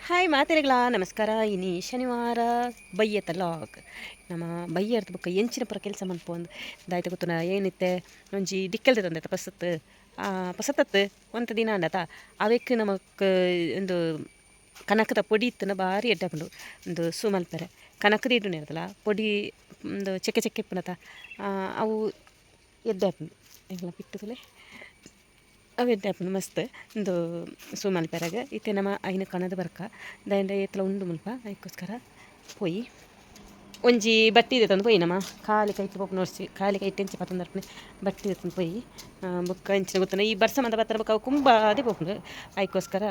Hi ಮಾತೆರೆಗಳ ನಮಸ್ಕಾರ. ಇನಿ ಶನಿವಾರ ಬಯ್ಯತ್ತ ಲಾಗ್ ನಮ್ಮ ಬಯ್ಯರ್ದ ಬುಕ್ಕ ಎಂಚಿನ ಪುರ ಕೆಲಸ ಮನ್ಪೊಂದು ದಾಯ್ತ ಗೊತ್ತುನ ಏನಿತ್ತೆ ಒಂಜಿ ದಿಕ್ಕಲ್ದ ತಂದೈತ ಪಸತ್ತತ್ತು ಒಂತ ದಿನ ಅಂಡತ ಅವಕ್ಕೆ ನಮಕ್ ಒಂದು ಕನಕದ ಪೊಡಿ ಇತ್ತನ ಭಾರಿ ಎಡ್ಡಾಪುಂಡು ಒಂದು ಸುಮಲ್ಪೆರೆ ಕನಕದ ಇಡು ಇರ್ತಲ್ಲ ಪೊಡಿ ಒಂದು ಚೆಕ್ಕೆ ಚೆಕ್ಕೆ ಇಪ್ಪುನತ ಅವು ಎಡ್ಡಾಪುಂಡು ಎಂಗ್ಲ ಪಿಟ್ಟುತ್ತಲೇ ಅವು ಎಡ್ಡಾಪುಂಡು ಮಸ್ತ್ ಒಂದು ಸುಮಲ್ ಪೆರಗ ಇತ್ತೆ ನಮ್ಮ ಐನ ಕಣದ ಬರ್ಕ ದಾಂಡ ಎತ್ತಲ ಉಂಡು ಮುಲ್ಪ ಅದಕ್ಕೋಸ್ಕರ ಪೋಯಿ ಒಂಜಿ ಬಟ್ಟಿ ಇದೆ ತಂದು ಪೋಯಿ ನಮ್ಮ ಖಾಲಿ ಕೈಟ್ ಪೋಪು ನೋಡ್ಸಿ ಖಾಲಿ ಕೈಟ್ ಎಂಚ ಪತ್ತೊಂದರ್ಪಣೆ ಬಟ್ಟಿ ತಂದು ಪೋಯಿ ಬುಕ್ಕ ಎಂಚಿನ ಗೊತ್ತಾನ ಈ ಬರ್ಸ ಮಂದ ಬತ್ತರ ಬುಕ್ಕ ಅವು ಕುಂಬ ಅದೇ ಪೋಪುಂಡು ಅದಕ್ಕೋಸ್ಕರ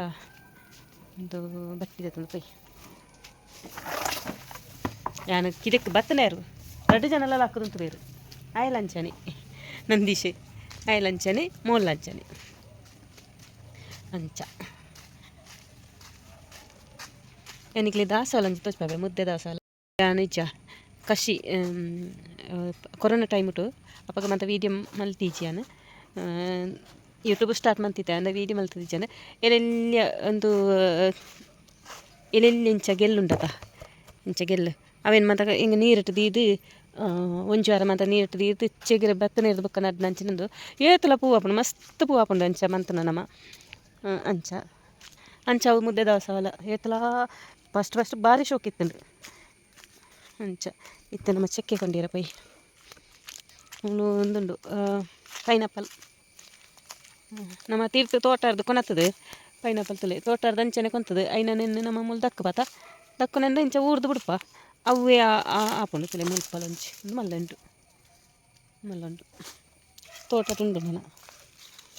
ಒಂದು ಬಟ್ಟಿ ತಂದು ಪೋಯಿ ನಾನು ಕಿದಕ್ಕೆ ಬತ್ತನೇ ಯಾರು ಎರಡು ಜನ ಎಲ್ಲ ಹಾಕೋದಂತ ಬೇರು ಆಯ್ ಲಂಚನೆ ನಂದೀಶೆ ಆಯ್ ಲಂಚನೆ ಮೋಲ್ ಲಂಚನೆ ಅಂಚ ಎನಿಕ್ಲಿ ದಾಸವಾಳ ಅಂಚ ತೋಚ್ಪಾವೆ ಮುದ್ದೆ ದಾಸವಾಳ ನಿಜ ಕಷಿ ಕೊರೋನಾ ಟೈಮ್ ಉಂಟು ಅಪ್ಪಾಗ ಮತ್ತೆ ವೀಡಿಯೋ ಮಲ್ತಿಜ್ಜಾನು ಯೂಟ್ಯೂಬ್ ಸ್ಟಾರ್ಟ್ ಮಾಡ್ತಿದ್ದೆ ಅಂದರೆ ವೀಡಿಯೋ ಮಲ್ತಿದ್ದಾನೆ ಎಲ್ಲೆಲ್ಲಿ ಒಂದು ಎಲ್ಲೆಲ್ಲಿ ಇಂಚ ಗೆಲ್ಲುಂಡತ ಇಂಚ ಗೆಲ್ಲು ಅವೇನು ಮಾತ ಹಿಂಗೆ ನೀರಿಟ್ಟು ದೀದು ಒಂಜು ವಾರ ಮಾತ ನೀರಿಟ್ಟು ದೀದು ಚೆಗಿರ ಬತ್ತನೇ ಇರೋದು ಬುಕ್ಕ ನಡ್ದು ಅಂಚಿನಂದು ಏತಲ ಪೂ ಹಾಪುಂಡು ಮಸ್ತ್ ಪೂ ಹಾಪುಂಡು ಅಂಚ ಮಂತನ ನಮ್ಮ ಅಂಚ ಅಂಚ ಅವು ಮುದ್ದೆ ದಾಸವಾಳ ಏತಲ ಫಸ್ಟ್ ಭಾರಿ ಶೋಕ್ ಇತ್ತಂಡು ಅಂಚ ಇತ್ತು ನಮ್ಮ ಚೆಕ್ಕೆ ಕೊಂಡಿರ ಪೈ ಒಂದುಂಡು ಪೈನಾಪಲ್ ನಮ್ಮ ತೀರ್ಥ ತೋಟಾರ್ದು ಕೊನತ್ತದು ಪೈನಾಪಲ್ ತುಲೆ ತೋಟಾರ್ದು ಅಂಚನೆ ಕೊಂತದು ಐನ ನೆನ್ನೆ ನಮ್ಮ ಮೂಲ ದಕ್ಕ ಪಾತ ದಕ್ಕನೆಂದ ಇಂಚ ಊರ್ದು ಬಿಡಪ್ಪ ಅವೇ ಆಪುಂಡು ತುಲೆ ಮುಲ್ಪಲ್ ಒಂಚಿ ಒಂದು ಮಲ್ಲಂಡು ತೋಟ ತುಂಡು ಮನ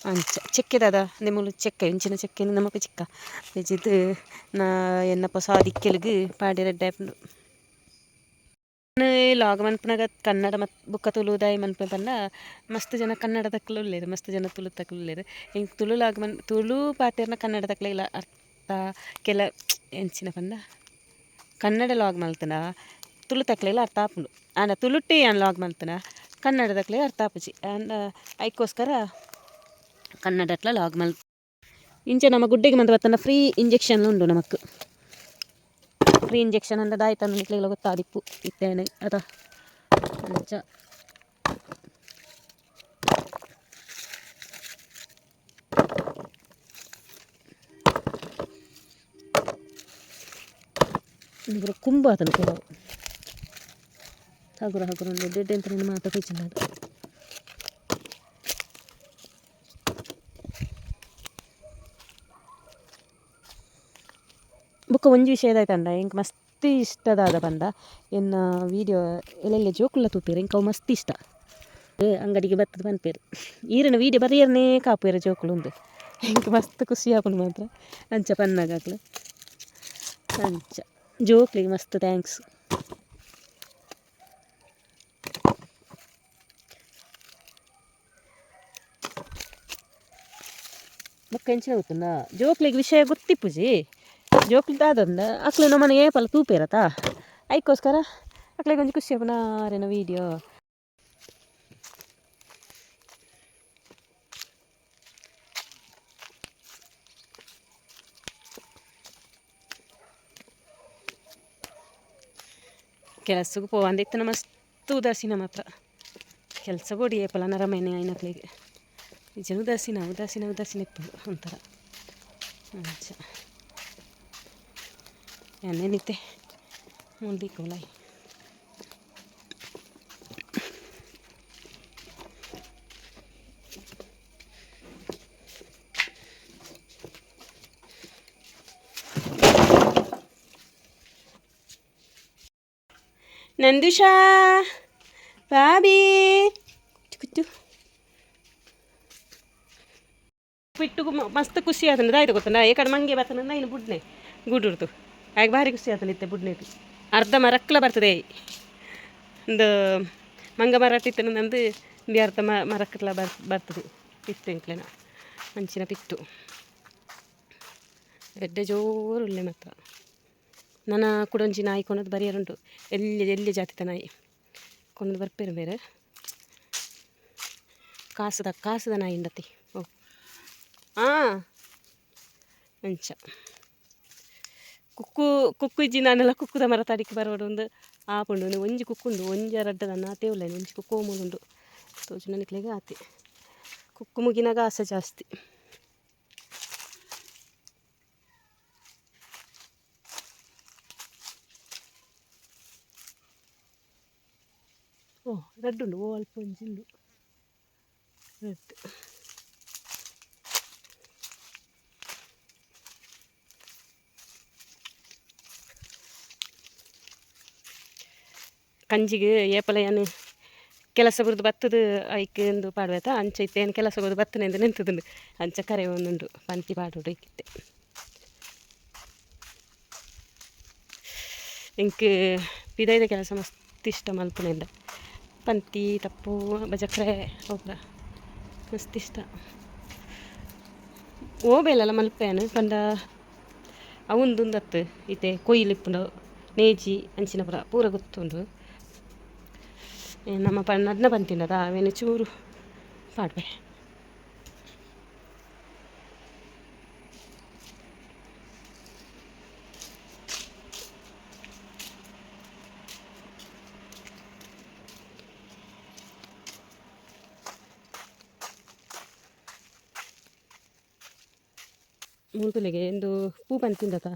ಅಂಚ ಚೆಕ್ಕೆದಾದ ನಿಮ್ಮಲು ಚೆಕ್ಕ ಇಂಚಿನ ಚೆಕ್ಕೆ ನಮಕ್ಕೆ ಚಿಕ್ಕ ಇದು ನಾ ಎನ್ನಪ್ಪ ಸಾದಿಕ್ಕೆಲ್ಗೆ ಪಾಡಿ ರೆಡ್ಡ ಆಪುಂಡು ಲಾಗ್ ಮನ್ಪನಾಗ ಕನ್ನಡ ಮತ್ತು ಬುಕ್ಕ ತುಳುದಾಯಿ ಮನ್ಪೆ ಪಂಡ ಮಸ್ತ್ ಜನ ಕನ್ನಡ ತಕ್ಕಲು ಉಳ್ಳೇರು ಮಸ್ತ್ ಜನ ತುಳು ತಕ್ಕಲು ಉಳ್ಳೇರು ಹಿಂಗೆ ತುಳು ಲಾಗ್ ತುಳು ಪಾತೆರ್ನ ಕನ್ನಡ ತಕ್ಕಲೆ ಇಲ್ಲ ಅರ್ಥ ಕೆಲ ಎಂಚಿನ ಪಂಡ ಕನ್ನಡ ಲಾಗ್ ಮಲ್ತನ ತುಳು ತಕ್ಕಲೆಲ್ಲ ಅರ್ಥ ಆಪುಂಡು ಆಂಡ ತುಳುಟ್ಟೆ ಏನು ಲಾಗ್ ಮಲ್ತನ ಕನ್ನಡ ತಕ್ಕಲೆ ಅರ್ಥ ಆಪುಜಿ ಆಂಡ ಅದಕ್ಕೋಸ್ಕರ ಕನ್ನಡಟ್ಲ ಲಾಗ್ ಮಲ್ ಇಂಚ ನಮ್ಮ ಗುಡ್ಡೆಗೆ ಮಂದ ಬತ್ತನ ಫ್ರೀ ಇಂಜೆಕ್ಷನ್ ಉಂಡು ನಮಕ್ ಫ್ರೀ ಇಂಜೆಕ್ಷನ್ ಅಂದ ದಾಯ್ತನ್ನು ನಿಕ್ಲೆಲ್ಲ ಗೊತ್ತಾದಿಪ್ಪು ಇತ್ತೇನೆ ಅದ ಅಂಚ ಇಬ್ಬರು ಕುಂಬ ಅದನ್ನು ಕೂಡ ಹಗುರ ಒಂದು ಡೆಡ್ ಅಂತ ನನ್ನ ಮಾತಾ ಕೈಚಿಲ್ಲ ಅದು ಬುಕ್ಕ ಒಂಜಿ ವಿಷಯದಾಯ್ತಂಡ ಇಂಕ ಮಸ್ತ್ ಇಷ್ಟದಾದ ಪಂಡ ಎನ್ನ ವೀಡಿಯೋ ಎಲ್ಲೆಲ್ಲ ಜೋಕುಲ್ಲ ತೂಪೇರು ಇಂಕ ಅವು ಮಸ್ತ್ ಇಷ್ಟ ಅಂಗಡಿಗೆ ಬತ್ತದ ಪನ್ಪೇರು ಈರಿನ ವೀಡಿಯೋ ಬರೆಯರ್ನೇ ಕಾಪೇರು ಜೋಕುಲು ಉಂದು ಇಂಕ ಮಸ್ತ್ ಖುಷಿ ಆಪುಂಡು ಮಾತ್ರ ಅಂಚ ಪನ್ನಾಗಕ್ಲು ಅಂಚ ಜೋಕ್ಲಿಗೆ ಮಸ್ತ್ ಥ್ಯಾಂಕ್ಸ್. ಬುಕ್ಕ ಎಂಚಿನ ಗೊತ್ತುಂಡ ಜೋಕ್ಲಿಗೆ ವಿಷಯ ಗೊತ್ತಿಪ್ಪುಜಿ ಜೋಕ್ಲಿದಾದಂಡ ಅಕ್ಲೆ ನಮ್ಮನೆ ಏಪಲ್ಲ ತೂಪೇರತ ಅದಕ್ಕೋಸ್ಕರ ಅಕ್ಲೆಗೆ ಒಂಜಿ ಖುಷಿ ಆಪುನ ಆರೇನ ವೀಡಿಯೋ ಕೆಲಸಕ್ಕೆ ಪೋವಂದಿತ್ತು ಮಸ್ತ್ ಉದಾಸೀನ ಮಾತ್ರ ಕೆಲಸ ಬೋಡಿ ಏಪಲ್ಲ ನರಮೈನೆ ಐನಕ್ಲಿಗೆ ನಿಜ ಉದಾಸೀನ ಇತ್ತು ಒಂಥರ ಅಂಚ ಎಣ್ಣೆನಿತ್ತೆ ಮುಂದಿಕ್ಕೋಲಾಯ್ ನಂದುಷಾ ಬಾಬಿ ಕುತ್ತು ಬಿಟ್ಟು ಮಸ್ತ್ ಖುಷಿ ಆತನ ದಾಯ್ತು ಗೊತ್ತಂಡ ಈ ಕಡೆ ಮಂಗೆ ಬರ್ತನ ಇನ್ನು ಬುಡ್ನೆ ಗುಡ್ಡುರ್ದು ಹಾಗೆ ಭಾರಿ ಖುಷಿ ಆತನ ಇತ್ತೆ ಬುಡ್ನೇದು ಅರ್ಧ ಮರಕ್ಲ ಬರ್ತದೆ ಒಂದು ಮಂಗ ಮರ ಇತ್ತು ನಂದು ಅರ್ಧ ಮರಕ್ಲ ಬರ್ತದೆ ಪಿಟ್ಟು ಇಂಕ್ಲೆನ ಮಂಚಿನ ಪಿಟ್ಟು ಎಡ್ಡೆ ಜೋರು ಉಳ್ಳೆ ಮಾತ್ರ ನನ್ನ ಕುಡೊಂಜಿ ನಾಯಿ ಕೊನದು ಬರಿಯರುಂಟು ಎಲ್ಲಿ ಜಾತಿತ ನಾಯಿ ಕೊನದು ಬರ್ಪೇರು ಬೇರೆ ಕಾಸದ ನಾಯಿ ಇಂಡತಿ ಓ ಅಂಚ ಕುಕ್ಕು ಕುಕ್ಕು ಇಜ್ಜಿ ನಾನೆಲ್ಲ ಕುಕ್ಕುದ ಮರ ತಾಡಿಕ್ಕೆ ಬರೋಡು ಒಂದು ಆಪುಂಡು ಒಂಜಿ ಕುಕ್ಕುಂಡು ಒಂಜಿ ರಡ್ಡ ನನ್ನ ಆತೆ ಉಳ್ಳ ಒಂಜಿ ಕುಕ್ಕು ಹೋಮುಂಡು ತೋಜು ನನಕ್ಲೆಗೆ ಆತೆ ಕುಕ್ಕು ಮುಗಿನಾಗ ಆಸೆ ಜಾಸ್ತಿ. ಓ ರಡ್ಡುಂಡು ಓ ಅಲ್ಪ ಒಂಜಿಂಡು ರಡ್ಡು ಕಂಜಿಗೆ ಏಪಲೆಯನ್ನು ಕೆಲಸ ಬುರ್ದು ಬತ್ತದು ಐಕೆ ಎಂದು ಪಾಡ್ಬೇತ ಅಂಚ ಇತ್ತೇನು ಕೆಲಸ ಬುರ್ದು ಬತ್ತನೆ ಎಂದು ನಿಂತದುಂಡು ಅಂಚ ಕರೆ ಒಂದುಂಡು ಪಂತಿ ಪಾಡೋಡು ಇಕ್ಕಿತ್ತೆ ಇಂಕ್ ಪಿದೈದ ಕೆಲಸ ಮಸ್ತ್ ಇಷ್ಟ ಮಲ್ಪನೆಂದ ಪಂತಿ ತಪ್ಪು ಬಜಕ್ರೆ ಒಬ್ಬ ಮಸ್ತ್ ಇಷ್ಟ ಓಬೇಲಲ್ಲ ಮಲ್ಪೇನು ಪಂಡ ಅವಂದುಂದತ್ತು ಈತೆ ಕೊಯ್ಲಿಪ್ಪುಂಡು ನೇಜಿ ಅಂಚಿನ ಪೂರ ಗೊತ್ತುಂಡು ನಮ್ಮ ನಡ್ನ ಬಂತಿಂಡದ ಅವೇನು ಚೂರು ಪಾಡ್ಬೆ ಮುಂತುಲೆಗೆ ಎಂದು ಪೂ ಬಂತಿಂದತ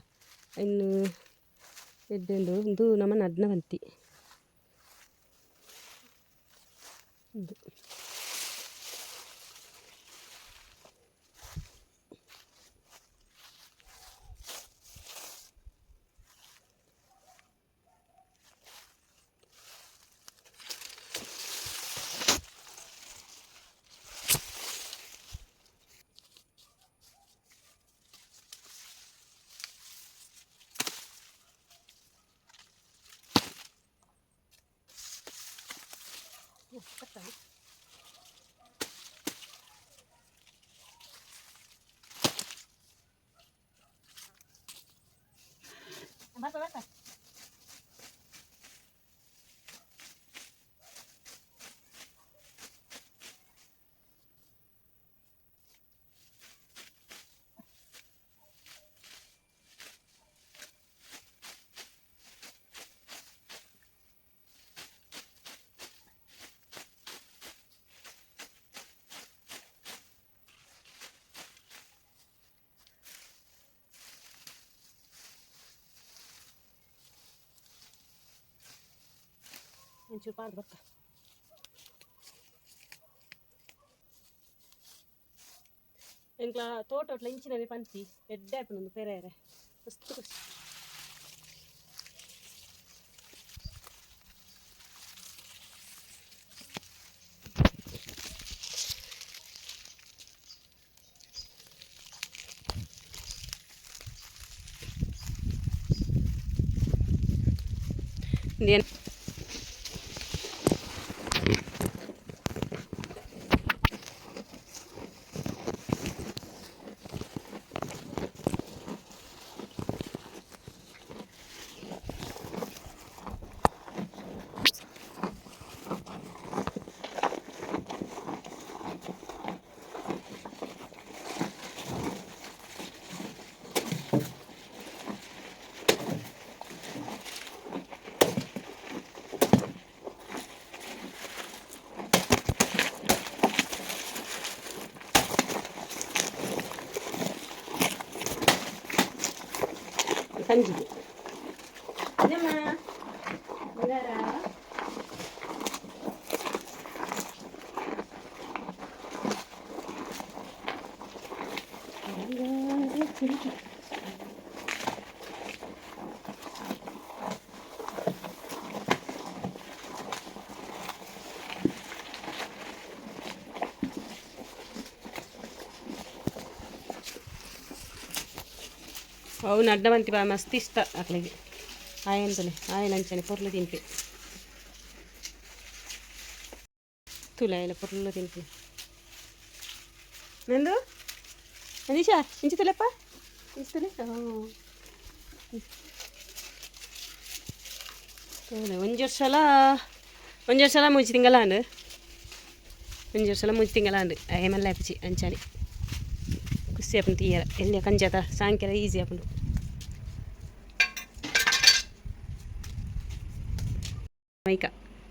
ಇನ್ನು ಎದ್ದೆಂದು ಒಂದು ನಮ್ಮ ನಡ್ನ ಬಂತಿ ಒಂಚೂರು ಪಾಡು ಬತ್ತ ಎಂಕ್ಲ ತೋಟೊಟ್ಲ ಇಂಚಿನವೆ ಪಂತಿ ಎಡ್ಡೆ ಆಪುಂಡು ಪೆರೇರೆ ಮಸ್ತ್ ಖುಷಿ ಇದೇನು ಸಂಜಿಗೆ అవును అడ్డమంతి బాగా మస్తు ఇస్తా అట్లకి ఆయనతోనే ఆయన అంచని పొరలు తింపి తులాయిల పొరలు తింపి నందు అనీషా ఇంచుతలేప్ప ఇంచుతలే ಒಂಜಿ ವರ್ಷ ಮುಚ್ಚಿ ತಿಂಗಳಾಂಡು ಏಮಲ್ಲ ಹಾಪಿಸಿ ಅಂಚಾನಿ ಖುಷಿ ಆಪುಂಡು ತೀಯರ ಎಲ್ಲಿ ಕಂಜಾತ ಸಾಯಂಕಾಲ ಈಸಿ ಆಪುಂಡು ಮೈಕ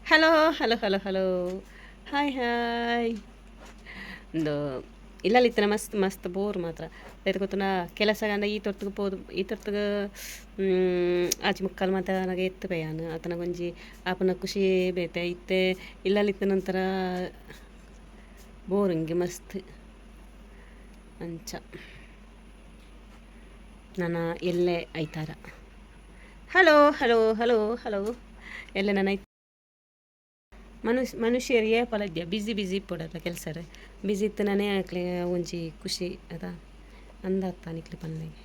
hello hello hello hello hi hi ಒಂದು ಇಲ್ಲಲ್ಲಿತ್ತನ ಮಸ್ತ್ ಮಸ್ತ್ ಬೋರ್ ಮಾತ್ರ ಅದಕ್ಕೆ ಗೊತ್ತನ ಕೆಲಸ ಗಂಡ ಈ ತೊರ್ತಗೆ ಪೋದು ಈ ತೊರ್ತಗೆ ಆಚೆ ಮುಕ್ಕಾಲು ಮಾತ ನನಗೆ ಎತ್ತು ಬೇಯಾನು ಆತನ ಒಂಜಿ ಆಪನ ಖುಷಿ ಬೇತೆ ಇತ್ತೆ ಇಲ್ಲಲ್ಲಿತ್ತ ನಂತರ ಬೋರಿಂಗ್ ಮಸ್ತ್ ಅಂಚ ನನ್ನ ಎಲ್ಲೇ ಐತಾರ ಹಲೋ ಹಲೋ ಹಲೋ ಹಲೋ ಎಲ್ಲೇ ನನ್ನ ಮನುಷ್ಯರಿಗೆ ಪಲದ್ಯ ಬಿಸಿ ಪಡೋದ ಕೆಲಸ ಬಿಸಿ ಇತ್ತು ನಾನೇ ಆಕ್ಲಿ ಒಂಜಿ ಖುಷಿ ಅದ ಅಂದಾತ್ತಾನಿಕ್ಲಿ ಪನ್ನೆಗೆ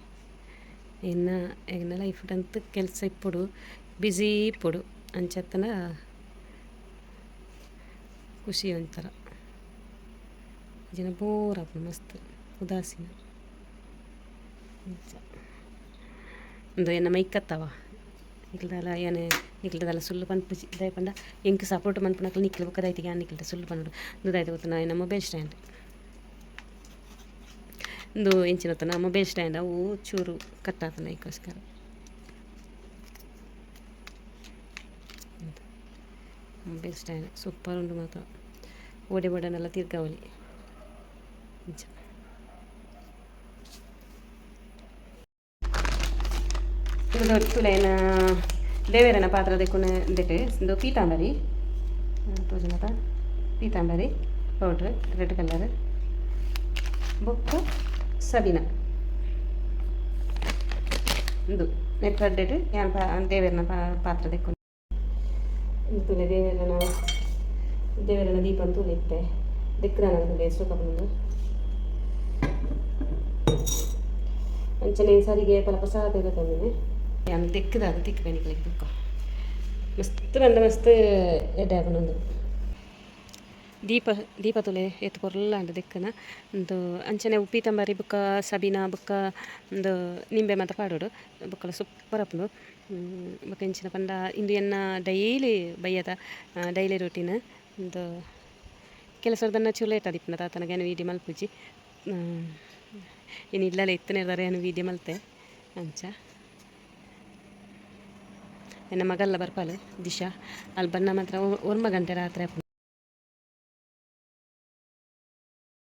ಇನ್ನು ಈಗ ಲೈಫ್ ಅಂತ ಕೆಲಸ ಇಪ್ಪಡು ಬಿಸಿ ಇಪ್ಪಡು ಅಂಚತ್ತನ ಖುಷಿ ಒಂಥರ ಜನ ಬೋರ್ ಆಪು ಮಸ್ತ್ ಉದಾಸೀನ ಒಂದು ಎನ್ನ ಮೈಕತ್ತವ ನಿಕ್ಲದಲ್ಲ ಏನೇ ನಿಕ್ಲದಲ್ಲ ಸುಳ್ಳು ಪನ್ಪುಜಿ ಇದಾಯ ಪಂಡ ಎಂಕ್ ಸಪೋರ್ಟ್ ಮನ್ಪುನಕ್ಲು ನಿಕ್ಲು ಬುಕ್ಕದೈತಿಗೆ ನಿಕ್ಲಿಟ ಸುಳ್ಳು ಪನ್ನುಡು ದುದಾಯ್ತು ಗೊತ್ತು ಎನ್ನ ಮೊಬೈಲ್ ಸ್ಟ್ಯಾಂಡ್ ಒಂದು ಎಂಚಿನ ಹೊತ್ತನ ಮೊಬೈಲ್ ಸ್ಟ್ಯಾಂಡ್ ಅವು ಚೂರು ಕಟ್ಟಾತನ ಈಗೋಸ್ಕರ ಮೊಬೈಲ್ ಸ್ಟ್ಯಾಂಡ್ ಸೂಪರ್ ಉಂಡು ಮಾತ್ರ ಓಡೆ ಬೋಡನೆಲ್ಲ ತಿರ್ಗಾವಲಿ ತುಲೇನ ದೇವೇರನ ಪಾತ್ರ ತೆಕ್ಕೊಂಡು ಎಂದಿಟ್ಟು ಒಂದು ಪೀತಾಂಬರಿ ತೋಜನದ ಪೀತಾಂಬರಿ ಪೌಡ್ರ್ ರೆಡ್ ಕಲರ್ ಬೊಕ್ಕ ಸಬಿನ ಇದು ನೆಟ್ ಅಡ್ಡೆಟ್ಟು ಯಾನ್ ದೇವೇರನ ಪಾತ್ರ ತೆಕ್ಕೊಂಡು ತುಲೆ ದೇವೇರನ ದೀಪ ತೂಲೆ ಇತ್ತೆ ದಿಕ್ಕದಾನ ತುಲೆ ಸುಖಪಂದು ಅಂಚನೆ ಸರಿಗೆ ಪಲ ಪ್ರಸಾದ ತಂದಿನಿ ಯಾನ್ ದಿಕ್ಕದಾದ ತಿಕ್ಕಬೇನಿಕ್ಲಿಗೆ ದುಃಖ ಮಸ್ತ್ ಬಂದ ಮಸ್ತ್ ಎಡ್ಡೆ ಆಪನೊಂದು ದೀಪ ತುಲೆ ಎತ್ತು ಕೊರ್ಲ ಅಂಡ ದಿಕ್ಕನ ಒಂದು ಅಂಚನೆ ಪೀತಾಂಬರಿ ಬುಕ್ಕ ಸಬಿನ ಬುಕ್ಕ ಒಂದು ನಿಂಬೆ ಮಾತ ಪಾಡೋಡು ಬುಕ್ಕಲ ಸೂಪರ್ ಆಪುಂಡು ಬುಕ್ಕ ಇಂಚಿನ ಪಂಡ ಇಂದು ಎನ್ನ ಡೈಲಿ ಬಯ್ಯದ ಡೈಲಿ ರೂಟೀನ್ ಒಂದು ಕೆಲಸದನ್ನ ಚೂರು ಲೇಟ್ ಆದಿಪ್ಪನ ತಾತನಗೆ ಏನು ವೀಡಿಯೋ ಮಲ್ಪುಜಿ ಇನ್ನು ಇಲ್ಲಲ್ಲ ಇತ್ತು ನಿರ್ಧಾರ ಏನು ವೀಡಿಯೋ ಮಲ್ತೆ ಅಂಚ ಎನ್ನ ಮಗಲ್ಲ ಬರ್ಪಾಲು ದಿಶಾ ಅಲ್ಲಿ ಬನ್ನ ಮಾತ್ರ 1 ಗಂಟೆ ರಾತ್ರಿ